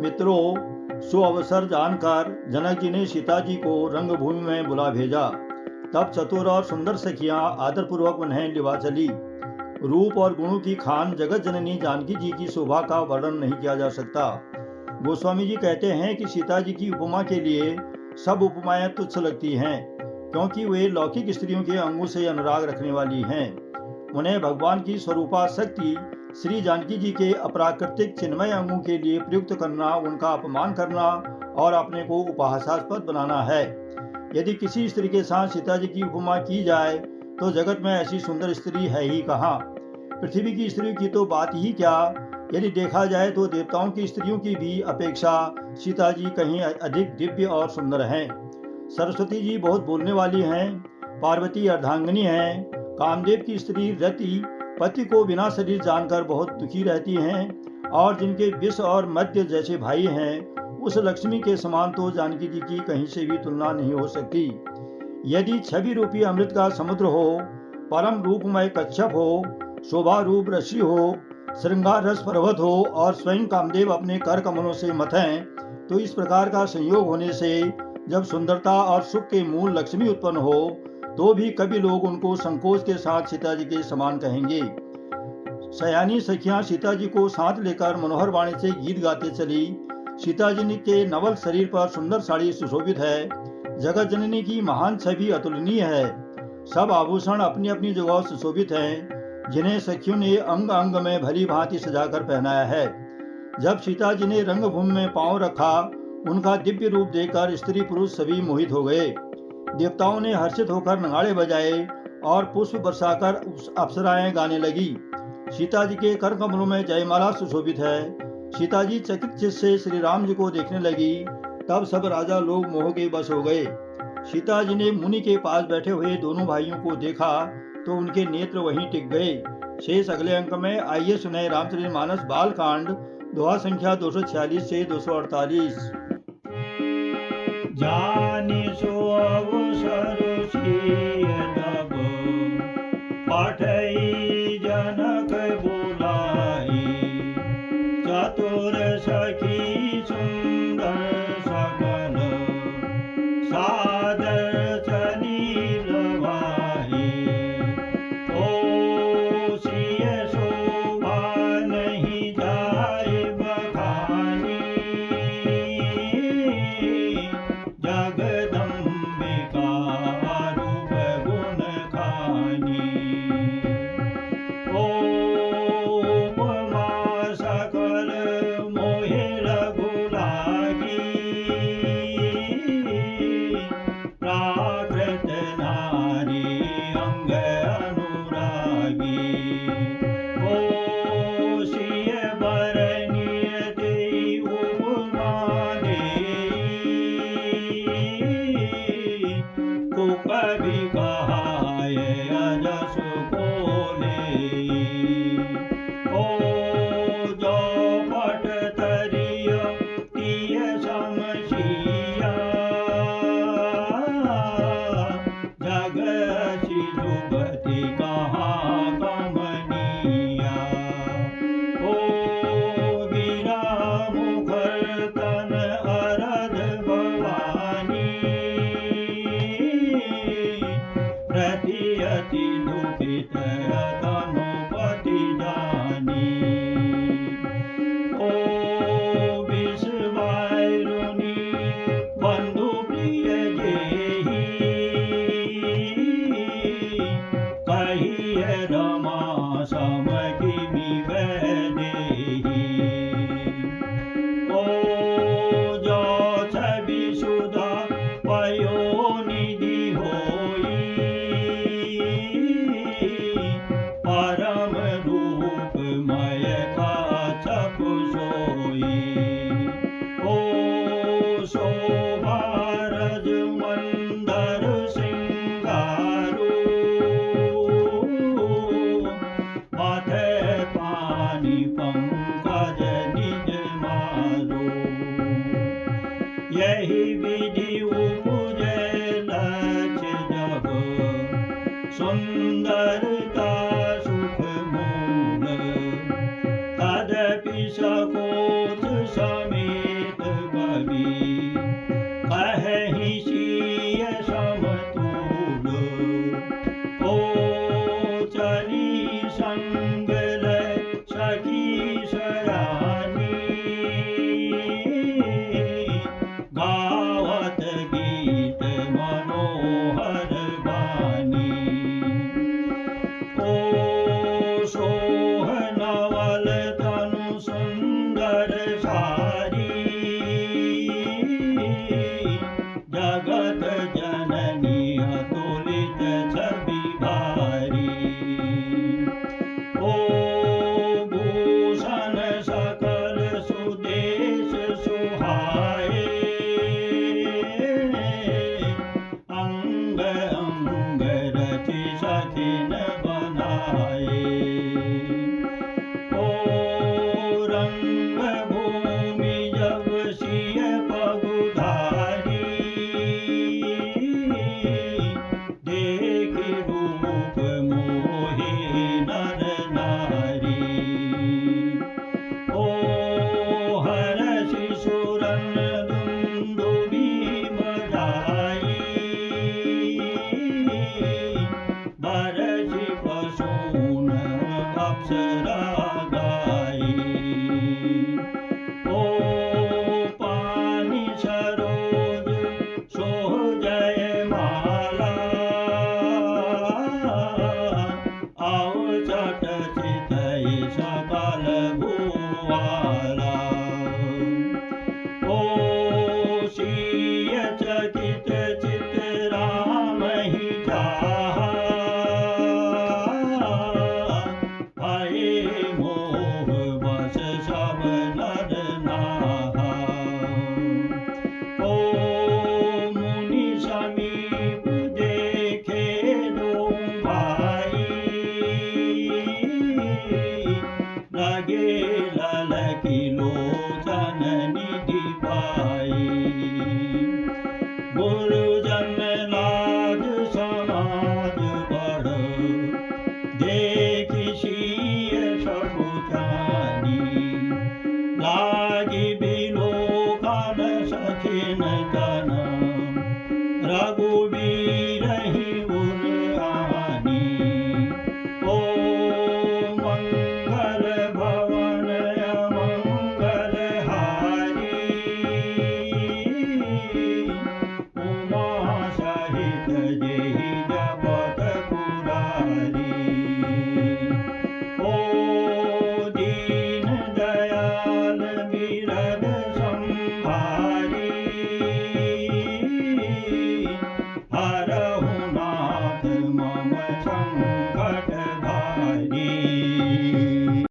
मित्रों, सो अवसर जानकर जनक जी ने सीता जी को रंगभूमि में बुला भेजा। तब चतुर और सुंदर सखियां आदरपूर्वक उन्हें लिवा चली। रूप और गुणों की खान जगत जननी जानकी जी की शोभा का वर्णन नहीं किया जा सकता। गोस्वामी जी कहते हैं कि सीता जी की उपमा के लिए सब उपमाएं तुच्छ लगती हैं, क्योंकि वे लौकिक स्त्रियों के अंगों से अनुराग रखने वाली हैं। उन्हें भगवान की स्वरूपा शक्ति श्री जानकी जी के अप्राकृतिक चिन्मय अंगों के लिए प्रयुक्त करना, उनका अपमान करना और अपने को उपहासास्पद बनाना है। यदि किसी स्त्री के साथ सीता जी की उपमा की जाए तो जगत में ऐसी सुंदर स्त्री है ही कहाँ। पृथ्वी की स्त्रियों की तो बात ही क्या, यदि देखा जाए तो देवताओं की स्त्रियों की भी अपेक्षा सीता जी कहीं अधिक दिव्य और सुंदर हैं। सरस्वती जी बहुत बोलने वाली हैं, पार्वती अर्धांगिनी हैं, कामदेव की स्त्री रति पति को बिना शरीर जानकर बहुत दुखी रहती हैं, और जिनके विष और मद्य जैसे भाई हैं, उस लक्ष्मी के समान तो जानकी जी की कहीं से भी तुलना नहीं हो सकती। यदि छवि रूपी अमृत का समुद्र हो, परम रूपमय कच्छप हो, शोभा रूप ऋषि हो, श्रृंगार रस पर्वत हो और स्वयं कामदेव अपने कर कमलों से मथें, तो इस प्रकार का संयोग होने से जब सुंदरता और सुख के मूल लक्ष्मी उत्पन्न हो तो भी कभी लोग उनको संकोच के साथ सीता जी के समान कहेंगे। सयानी सखियां सीता जी को साथ लेकर मनोहर वाणी से गीत गाते चली। सीता जी के नवल शरीर पर सुंदर साड़ी सुशोभित है। जगत जननी की महान छवि अतुलनीय है। सब आभूषण अपनी अपनी जगह सुशोभित हैं, जिन्हें सखियों ने अंग अंग में भली भांति सजाकर पहनाया है। जब सीता जी ने रंगभूमि में पांव रखा, उनका दिव्य रूप देखकर स्त्री पुरुष सभी मोहित हो गए। देवताओं ने हर्षित होकर नगाड़े बजाए और पुष्प बरसाकर अप्सराएं गाने लगी। सीता जी के कर कमलों में जयमाला सुशोभित है। सीता जी चकित चित्त से श्री राम जी को देखने लगी। तब सब राजा लोग मोह के बस हो गए। सीता जी ने मुनि के पास बैठे हुए दोनों भाइयों को देखा तो उनके नेत्र वहीं टिक गए। शेष अगले अंक में आइए सुने रामचरितमानस बाल कांड, दोहा संख्या 246 से 248। जानी सो अवसर सियनब पठई जनक बुलाई, चतुर सखी सुंदर सकल सादर चली लवाई। ओ सिय शोभा नहीं जाए बखानी, जगदम्बिका रूप गुण खानी। उपमा सकल मोहि लघु लागी, प्राकृत नारी अंग अनुरागी। ओ सिय बरनियति उपमा को कभी कहाय अजस बोले। ओ जो पट तरिय तिय समसिया, जग जुगति कहाँ कमनिया। ओ गिरा मुखर तन अरध भवानी, प्रति अति दुखित तनुपति जानी। ओ विश्वारुणी बंधु प्रिय जेहि, कहिए रमा सम किमि वैदेही। ओ जो छवि सुधा पयोनिधि होई, परम रूपमय कच्छप सोई। ओ शोभा रज मंदर सिंगारू, माथे पानी पंकज निज मारू। यही विधि उपजे लक्ष्य जब, सुंदरता सुख मूल, तदपि सकोच समेत। सारी जगत जननी अतुलित छवि भारी ओ भूषण सकल सुदेश सुहाए अंग अंग रचि सखिन बनाए ओ रंग भूमि जब सिय पगुधारी देखि रूप मोहि नर नारी ओ हरषि सुरन दुंदुभि बजाई बरषि पशून अप्सरा गाई ओ पानी सरोज सोहजय माला आओ चट चितई सकल भुवाला ओ सिय चकित चित राम ही चाहा भये मोह बस सब नर नाहा ओ मुनि समीप देखे दो भाई लगे ललकी लोचन